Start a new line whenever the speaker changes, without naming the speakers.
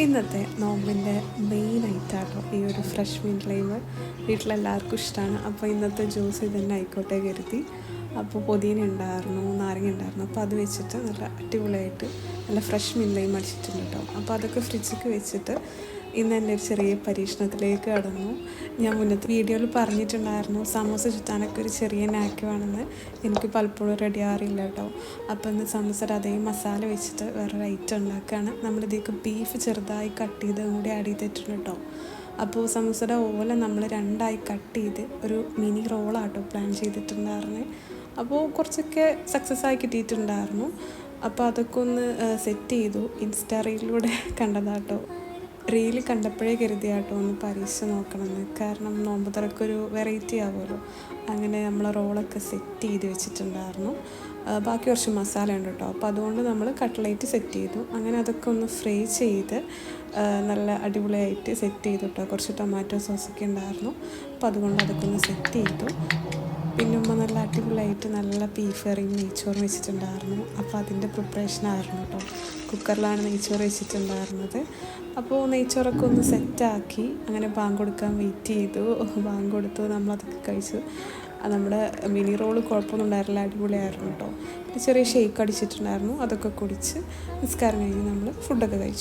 ഇന്നത്തെ നോമ്പിൻ്റെ മെയിൻ ഐറ്റാട്ടോ ഈ ഒരു ഫ്രഷ് മീൻ ലൈം. വീട്ടിലെല്ലാവർക്കും ഇഷ്ടമാണ്. അപ്പോൾ ഇന്നത്തെ ജ്യൂസ് ഇതന്നെ ആയിക്കോട്ടെ കരുതി. അപ്പോൾ പുതിന ഉണ്ടായിരുന്നു, നാരങ്ങ ഉണ്ടായിരുന്നു. അപ്പോൾ അത് വെച്ചിട്ട് നല്ല അടിപൊളിയായിട്ട് നല്ല ഫ്രഷ് മീൻ ലൈം അടിച്ചിട്ടുണ്ട് കേട്ടോ. അപ്പോൾ അതൊക്കെ ഫ്രിഡ്ജിക്ക് വെച്ചിട്ട് ഇന്ന് എൻ്റെ ഒരു ചെറിയ പരീക്ഷണത്തിലേക്ക് കടന്നു. ഞാൻ മുന്നത്തെ വീഡിയോയിൽ പറഞ്ഞിട്ടുണ്ടായിരുന്നു സമോസ ചുറ്റാനൊക്കെ ഒരു ചെറിയ നാക്ക് വേണമെന്ന്. എനിക്ക് പലപ്പോഴും റെഡി ആറില്ല കേട്ടോ. അപ്പോൾ ഇന്ന് സമോസയുടെ അതേ മസാല വെച്ചിട്ട് വേറൊരു ഐറ്റം ഉണ്ടാക്കുകയാണ്. നമ്മളിതേക്ക് ബീഫ് ചെറുതായി കട്ട് ചെയ്ത് കൂടി ആഡ് ചെയ്തിട്ടുണ്ട് കേട്ടോ. അപ്പോൾ സമോസയുടെ ഓല നമ്മൾ രണ്ടായി കട്ട് ചെയ്ത് ഒരു മിനി റോളാട്ടോ പ്ലാൻ ചെയ്തിട്ടുണ്ടായിരുന്നത്. അപ്പോൾ കുറച്ചൊക്കെ സക്സസ് ആയി കിട്ടിയിട്ടുണ്ടായിരുന്നു. അപ്പോൾ അതൊക്കെ ഒന്ന് സെറ്റ് ചെയ്തു. ഇൻസ്റ്റാ റീലിലൂടെ കണ്ടതാട്ടോ. റീല് കണ്ടപ്പോഴേ കരുതിയാട്ടോ ഒന്ന് പരീക്ഷിച്ച് നോക്കണമെന്ന്. കാരണം നോമ്പ് തുറക്കൊരു വെറൈറ്റി ആവുമല്ലോ. അങ്ങനെ നമ്മൾ റോളൊക്കെ സെറ്റ് ചെയ്ത് വെച്ചിട്ടുണ്ടായിരുന്നു. ബാക്കി കുറച്ച് മസാല ഉണ്ട് കേട്ടോ. അപ്പോൾ അതുകൊണ്ട് നമ്മൾ കട്ട്ലേറ്റ് സെറ്റ് ചെയ്തു. അങ്ങനെ അതൊക്കെ ഒന്ന് ഫ്രൈ ചെയ്ത് നല്ല അടിപൊളിയായിട്ട് സെറ്റ് ചെയ്തു കേട്ടോ. കുറച്ച് ടൊമാറ്റോ സോസൊക്കെ ഉണ്ടായിരുന്നു. അപ്പോൾ അതുകൊണ്ട് അതൊക്കെ ഒന്ന് സെറ്റ് ചെയ്തു. പിന്നെ ഉമ്മ നല്ല അടിപൊളിയായിട്ട് നല്ല ബീഫ് കറിയും നെയ്ച്ചോറും വെച്ചിട്ടുണ്ടായിരുന്നു. അപ്പോൾ അതിൻ്റെ പ്രിപ്പറേഷനായിരുന്നു കേട്ടോ. കുക്കറിലാണ് നെയ്ച്ചോറ് വെച്ചിട്ടുണ്ടായിരുന്നത്. അപ്പോൾ നെയ്ച്ചോറൊക്കെ ഒന്ന് സെറ്റാക്കി അങ്ങനെ ബാങ്ക് കൊടുക്കാൻ വെയിറ്റ് ചെയ്തു. ബാങ്ക് കൊടുത്തു, നമ്മളതൊക്കെ കഴിച്ചു. നമ്മുടെ മിനി റോള് കുഴപ്പമൊന്നും ഉണ്ടായിരുന്നില്ല, അടിപൊളിയായിരുന്നു കേട്ടോ. പിന്നെ ചെറിയ ഷേക്ക് അടിച്ചിട്ടുണ്ടായിരുന്നു, അതൊക്കെ കുടിച്ച് നിസ്കാരം കഴിഞ്ഞ് നമ്മൾ ഫുഡൊക്കെ കഴിച്ചു.